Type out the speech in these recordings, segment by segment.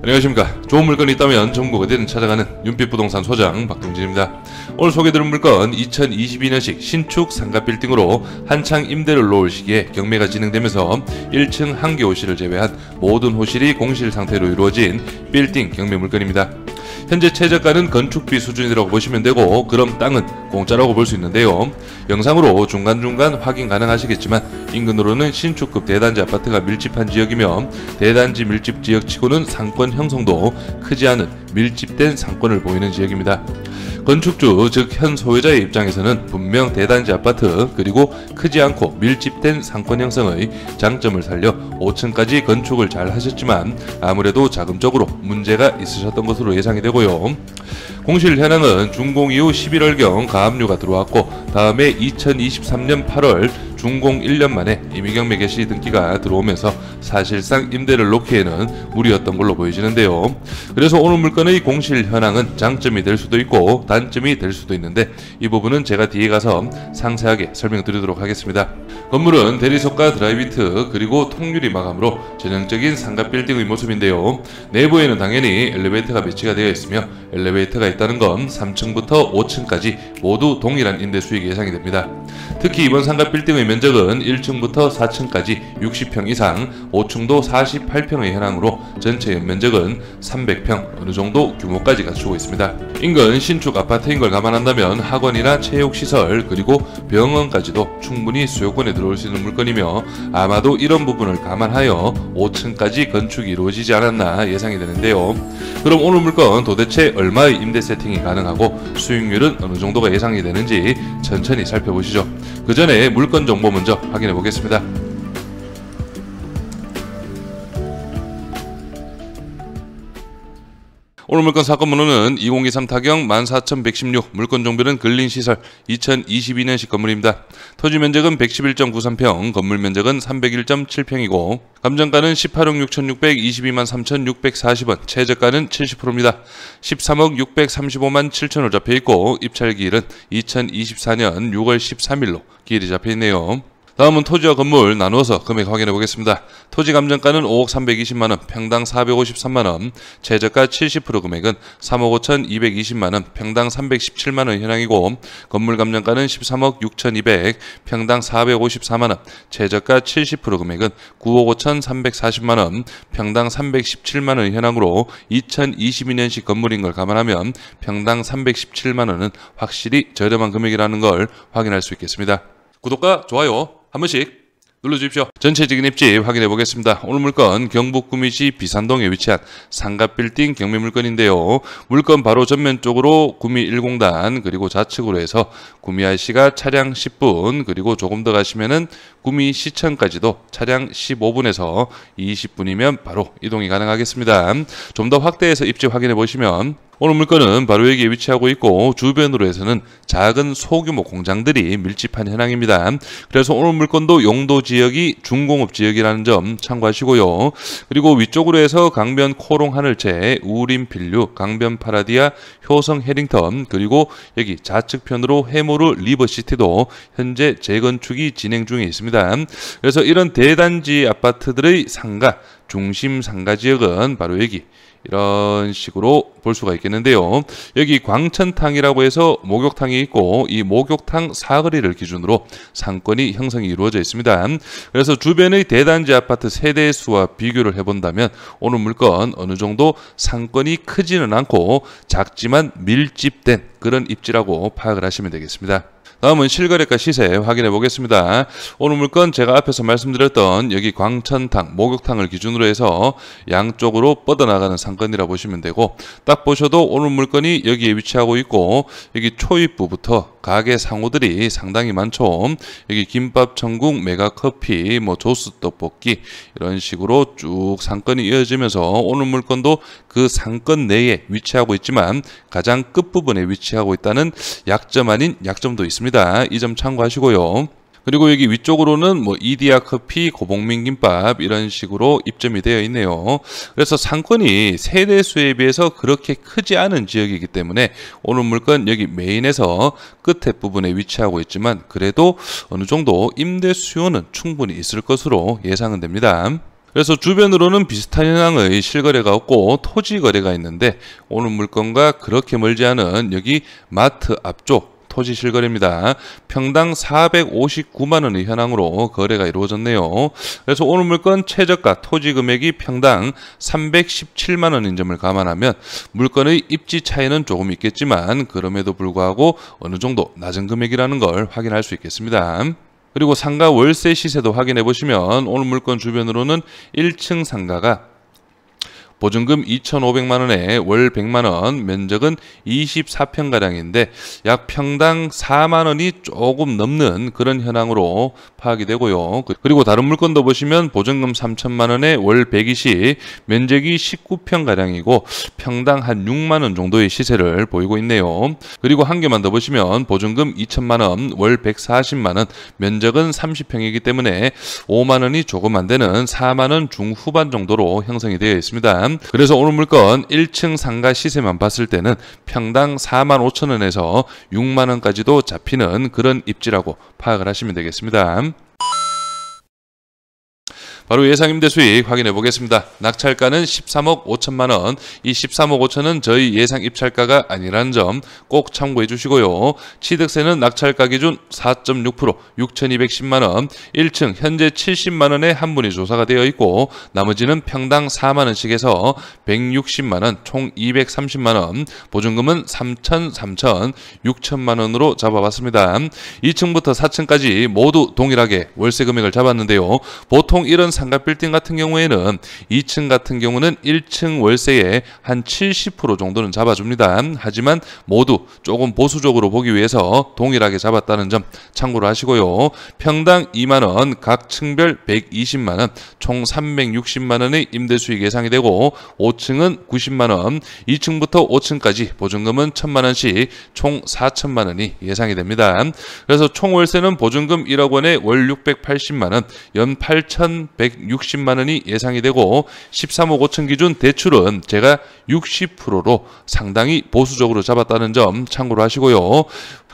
안녕하십니까. 좋은 물건이 있다면 전국 어디든 찾아가는 윤빛부동산 소장 박동진입니다. 오늘 소개해드릴 물건 2022년식 신축 상가빌딩으로 한창 임대를 놓을 시기에 경매가 진행되면서 1층 한 개 호실을 제외한 모든 호실이 공실 상태로 이루어진 빌딩 경매 물건입니다. 현재 최저가는 건축비 수준이라고 보시면 되고, 그럼 땅은 공짜라고 볼 수 있는데요. 영상으로 중간중간 확인 가능하시겠지만 인근으로는 신축급 대단지 아파트가 밀집한 지역이며, 대단지 밀집 지역치고는 상권 형성도 크지 않은 밀집된 상권을 보이는 지역입니다. 건축주 즉 현 소유자의 입장에서는 분명 대단지 아파트 그리고 크지 않고 밀집된 상권 형성의 장점을 살려 5층까지 건축을 잘 하셨지만 아무래도 자금적으로 문제가 있으셨던 것으로 예상이 되고요. 공실 현황은 준공 이후 11월경 가압류가 들어왔고, 다음에 2023년 8월 준공 1년 만에 임의경매 개시 등기가 들어오면서 사실상 임대를 놓기에는 무리였던 걸로 보여지는데요. 그래서 오늘 물건의 공실 현황은 장점이 될 수도 있고 단점이 될 수도 있는데, 이 부분은 제가 뒤에 가서 상세하게 설명드리도록 하겠습니다. 건물은 대리석과 드라이비트 그리고 통유리 마감으로 전형적인 상가 빌딩의 모습인데요. 내부에는 당연히 엘리베이터가 배치가 되어 있으며, 엘리베이터가 있다는 건 3층부터 5층까지 모두 동일한 임대 수익이 예상이 됩니다. 특히 이번 상가 빌딩의 면적은 1층부터 4층까지 60평 이상, 5층도 48평의 현황으로 전체 연면적은 300평 어느 정도 규모까지 갖추고 있습니다. 인근 신축 아파트인 걸 감안한다면 학원이나 체육시설 그리고 병원까지도 충분히 수요권에 들어올 수 있는 물건이며, 아마도 이런 부분을 감안하여 5층까지 건축이 이루어지지 않았나 예상이 되는데요. 그럼 오늘 물건 도대체 얼마의 임대 세팅이 가능하고 수익률은 어느 정도가 예상이 되는지 천천히 살펴보시죠. 그 전에 물건 정보 먼저 확인해 보겠습니다. 오늘 물건 사건 번호는 2023 타경 14116, 물건 종별은 근린시설 2022년식 건물입니다. 토지 면적은 111.93평, 건물 면적은 301.7평이고 감정가는 18억 6,600, 22만 3,640원, 최저가는 70%입니다. 13억 635만 7천원 잡혀있고 입찰기일은 2024년 6월 13일로 기일이 잡혀있네요. 다음은 토지와 건물 나누어서 금액 확인해 보겠습니다. 토지 감정가는 5억 320만원, 평당 453만원, 최저가 70% 금액은 3억 5,220만원, 평당 317만원 현황이고, 건물 감정가는 13억 6,200, 평당 454만원, 최저가 70% 금액은 9억 5,340만원, 평당 317만원 현황으로 2022년식 건물인 걸 감안하면 평당 317만원은 확실히 저렴한 금액이라는 걸 확인할 수 있겠습니다. 구독과 좋아요 한 번씩 눌러주십시오. 전체적인 입지 확인해 보겠습니다. 오늘 물건 경북 구미시 비산동에 위치한 상가빌딩 경매 물건인데요. 물건 바로 전면 쪽으로 구미 1공단 그리고 좌측으로 해서 구미 IC가 차량 10분, 그리고 조금 더 가시면은 구미 시청까지도 차량 15분에서 20분이면 바로 이동이 가능하겠습니다. 좀 더 확대해서 입지 확인해 보시면 오늘 물건은 바로 여기에 위치하고 있고, 주변으로 해서는 작은 소규모 공장들이 밀집한 현황입니다. 그래서 오늘 물건도 용도 지역이 중공업 지역이라는 점 참고하시고요. 그리고 위쪽으로 해서 강변 코롱 하늘채, 우림 필류, 강변 파라디아, 효성 해링턴, 그리고 여기 좌측편으로 해모르 리버시티도 현재 재건축이 진행 중에 있습니다. 그래서 이런 대단지 아파트들의 상가, 중심 상가 지역은 바로 여기 이런 식으로 볼 수가 있겠는데요. 여기 광천탕이라고 해서 목욕탕이 있고, 이 목욕탕 사거리를 기준으로 상권이 형성이 이루어져 있습니다. 그래서 주변의 대단지 아파트 세대수와 비교를 해본다면 오늘 물건 어느 정도 상권이 크지는 않고 작지만 밀집된 그런 입지라고 파악을 하시면 되겠습니다. 다음은 실거래가 시세 확인해 보겠습니다. 오늘 물건 제가 앞에서 말씀드렸던 여기 광천탕, 목욕탕을 기준으로 해서 양쪽으로 뻗어나가는 상권이라 보시면 되고, 딱 보셔도 오늘 물건이 여기에 위치하고 있고, 여기 초입부부터 가게 상호들이 상당히 많죠. 여기 김밥 천국, 메가커피, 조스 떡볶이 이런 식으로 쭉 상권이 이어지면서 오늘 물건도 그 상권 내에 위치하고 있지만 가장 끝부분에 위치하고 있다는 약점 아닌 약점도 있습니다. 이 점 참고하시고요. 그리고 여기 위쪽으로는 이디야 커피, 고봉민 김밥 이런 식으로 입점이 되어 있네요. 그래서 상권이 세대수에 비해서 그렇게 크지 않은 지역이기 때문에 오늘 물건 여기 메인에서 끝에 부분에 위치하고 있지만 그래도 어느 정도 임대 수요는 충분히 있을 것으로 예상은 됩니다. 그래서 주변으로는 비슷한 현황의 실거래가 없고 토지 거래가 있는데 오늘 물건과 그렇게 멀지 않은 여기 마트 앞쪽 토지 실거래입니다. 평당 459만 원의 현황으로 거래가 이루어졌네요. 그래서 오늘 물건 최저가 토지 금액이 평당 317만 원인 점을 감안하면 물건의 입지 차이는 조금 있겠지만 그럼에도 불구하고 어느 정도 낮은 금액이라는 걸 확인할 수 있겠습니다. 그리고 상가 월세 시세도 확인해 보시면 오늘 물건 주변으로는 1층 상가가 보증금 2,500만 원에 월 100만 원, 면적은 24평가량인데 약 평당 4만 원이 조금 넘는 그런 현황으로 파악이 되고요. 그리고 다른 물건도 보시면 보증금 3천만 원에 월 120, 면적이 19평가량이고 평당 한 6만 원 정도의 시세를 보이고 있네요. 그리고 한 개만 더 보시면 보증금 2천만 원, 월 140만 원, 면적은 30평이기 때문에 5만 원이 조금 안 되는 4만 원 중후반 정도로 형성이 되어 있습니다. 그래서 오늘 물건 1층 상가 시세만 봤을 때는 평당 4만 5천 원에서 6만 원까지도 잡히는 그런 입지라고 파악을 하시면 되겠습니다. 바로 예상 임대 수익 확인해 보겠습니다. 낙찰가는 13억 5천만 원. 이 13억 5천은 저희 예상 입찰가가 아니라는 점 꼭 참고해 주시고요. 취득세는 낙찰가 기준 4.6%, 6,210만 원. 1층 현재 70만 원에 한 분이 조사가 되어 있고 나머지는 평당 4만 원씩 해서 160만 원, 총 230만 원. 보증금은 3천, 6천만 원으로 잡아봤습니다. 2층부터 4층까지 모두 동일하게 월세 금액을 잡았는데요. 보통 이런 상가 빌딩 같은 경우에는 2층 같은 경우는 1층 월세의 한 70% 정도는 잡아줍니다. 하지만 모두 조금 보수적으로 보기 위해서 동일하게 잡았다는 점 참고로 하시고요. 평당 2만 원, 각 층별 120만 원, 총 360만 원의 임대 수익 예상이 되고 5층은 90만 원, 2층부터 5층까지 보증금은 1,000만 원씩 총 4천만 원이 예상이 됩니다. 그래서 총 월세는 보증금 1억 원에 월 680만 원, 연 8,160만 원이 예상이 되고 13억 5천 기준 대출은 제가 60%로 상당히 보수적으로 잡았다는 점 참고로 하시고요.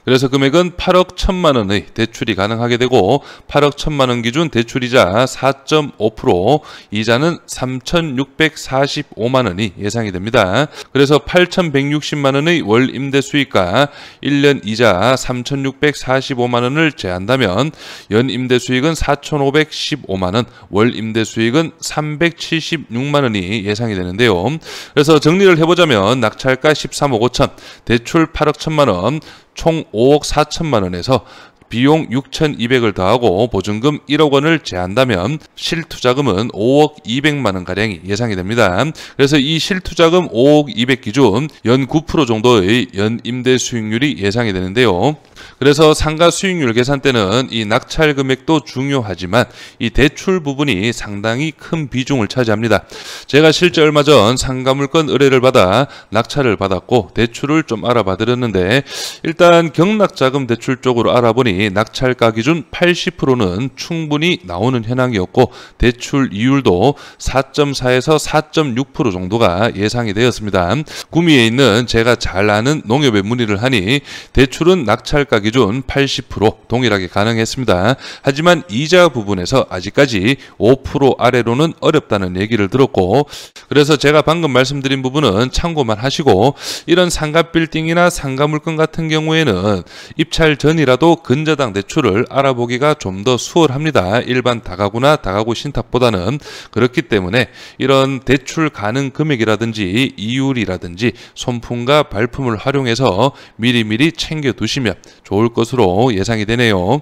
그래서 금액은 8억 1천만 원의 대출이 가능하게 되고 8억 1천만 원 기준 대출이자 4.5%, 이자는 3,645만 원이 예상이 됩니다. 그래서 8,160만 원의 월 임대 수익과 1년 이자 3,645만 원을 제한다면 연 임대 수익은 4,515만 원, 월 임대 수익은 376만 원이 예상이 되는데요. 그래서 정리를 해보자면 낙찰가 13억 5천, 대출 8억 1천만 원, 총 5억 4천만 원에서 비용 6,200을 더하고 보증금 1억 원을 제한다면 실투자금은 5억 200만 원가량이 예상이 됩니다. 그래서 이 실투자금 5억 200 기준 연 9% 정도의 연 임대 수익률이 예상이 되는데요. 그래서 상가 수익률 계산 때는 이 낙찰 금액도 중요하지만 이 대출 부분이 상당히 큰 비중을 차지합니다. 제가 실제 얼마 전 상가 물건 의뢰를 받아 낙찰을 받았고 대출을 좀 알아봐 드렸는데 일단 경락자금 대출 쪽으로 알아보니 낙찰가 기준 80%는 충분히 나오는 현황이었고 대출 이율도 4.4에서 4.6% 정도가 예상이 되었습니다. 구미에 있는 제가 잘 아는 농협에 문의를 하니 대출은 낙찰가 기준 80% 동일하게 가능했습니다. 하지만 이자 부분에서 아직까지 5% 아래로는 어렵다는 얘기를 들었고 그래서 제가 방금 말씀드린 부분은 참고만 하시고 이런 상가 빌딩이나 상가 물건 같은 경우에는 입찰 전이라도 근저당 대출을 알아보기가 좀 더 수월합니다. 일반 다가구나 다가구 신탁보다는. 그렇기 때문에 이런 대출 가능 금액이라든지 이율이라든지 손품과 발품을 활용해서 미리미리 챙겨두시면 좋을 것으로 예상이 되네요.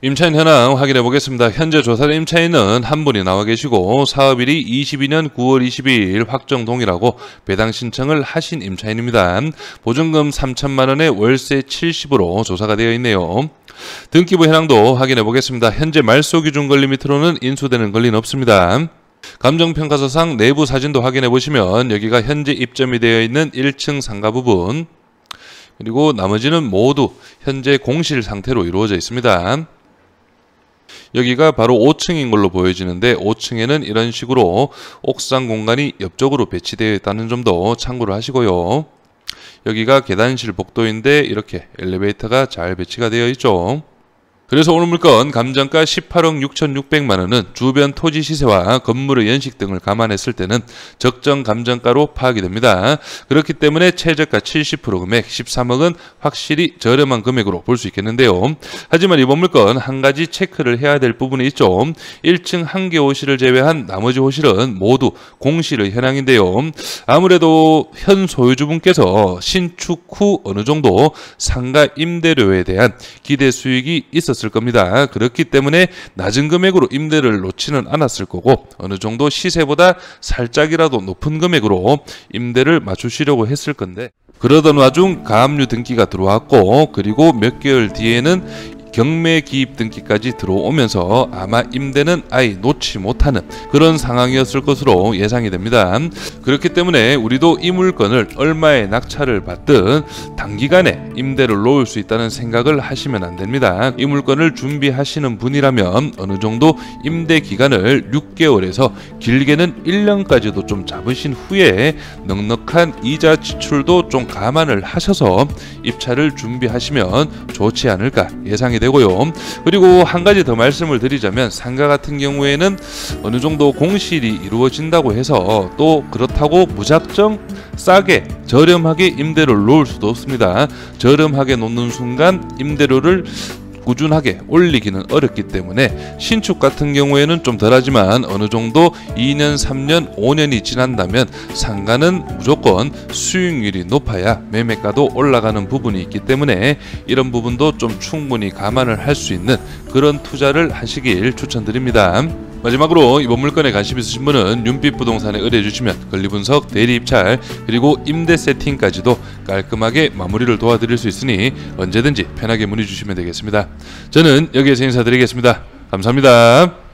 임차인 현황 확인해 보겠습니다. 현재 조사된 임차인은 한 분이 나와 계시고 사업일이 22년 9월 22일 확정 동일하고 배당 신청을 하신 임차인입니다. 보증금 3천만 원에 월세 70으로 조사가 되어 있네요. 등기부 현황도 확인해 보겠습니다. 현재 말소 기준 권리 밑으로는 인수되는 권리는 없습니다. 감정평가서상 내부 사진도 확인해 보시면 여기가 현재 입점이 되어 있는 1층 상가 부분 그리고 나머지는 모두 현재 공실 상태로 이루어져 있습니다. 여기가 바로 5층인 걸로 보여지는데 5층에는 이런 식으로 옥상 공간이 옆쪽으로 배치되어 있다는 점도 참고를 하시고요. 여기가 계단실 복도인데 이렇게 엘리베이터가 잘 배치가 되어 있죠. 그래서 오늘 물건 감정가 18억 6,600만 원은 주변 토지 시세와 건물의 연식 등을 감안했을 때는 적정 감정가로 파악이 됩니다. 그렇기 때문에 최저가 70% 금액 13억은 확실히 저렴한 금액으로 볼 수 있겠는데요. 하지만 이번 물건 한 가지 체크를 해야 될 부분이 있죠. 1층 한 개 호실을 제외한 나머지 호실은 모두 공실의 현황인데요. 아무래도 현 소유주분께서 신축 후 어느 정도 상가 임대료에 대한 기대 수익이 있었을 겁니다. 그렇기 때문에 낮은 금액으로 임대를 놓지는 않았을 거고 어느 정도 시세보다 살짝이라도 높은 금액으로 임대를 맞추시려고 했을 건데, 그러던 와중 가압류 등기가 들어왔고 그리고 몇 개월 뒤에는 경매 기입 등기까지 들어오면서 아마 임대는 아예 놓지 못하는 그런 상황이었을 것으로 예상이 됩니다. 그렇기 때문에 우리도 이 물건을 얼마의 낙찰을 받든 단기간에 임대를 놓을 수 있다는 생각을 하시면 안 됩니다. 이 물건을 준비하시는 분이라면 어느 정도 임대 기간을 6개월에서 길게는 1년까지도 좀 잡으신 후에 넉넉한 이자 지출도 좀 감안을 하셔서 입찰을 준비하시면 좋지 않을까 예상이 되고요. 그리고 한 가지 더 말씀을 드리자면 상가 같은 경우에는 어느 정도 공실이 이루어진다고 해서 또 그렇다고 무작정 싸게 저렴하게 임대료를 놓을 수도 없습니다. 저렴하게 놓는 순간 임대료를 꾸준하게 올리기는 어렵기 때문에 신축 같은 경우에는 좀 덜하지만 어느 정도 2년, 3년, 5년이 지난다면 상가는 무조건 수익률이 높아야 매매가도 올라가는 부분이 있기 때문에 이런 부분도 좀 충분히 감안을 할 수 있는 그런 투자를 하시길 추천드립니다. 마지막으로 이번 물건에 관심 있으신 분은 윤빛부동산에 의뢰해주시면 권리분석, 대리입찰, 그리고 임대 세팅까지도 깔끔하게 마무리를 도와드릴 수 있으니 언제든지 편하게 문의 주시면 되겠습니다. 저는 여기에서 인사드리겠습니다. 감사합니다.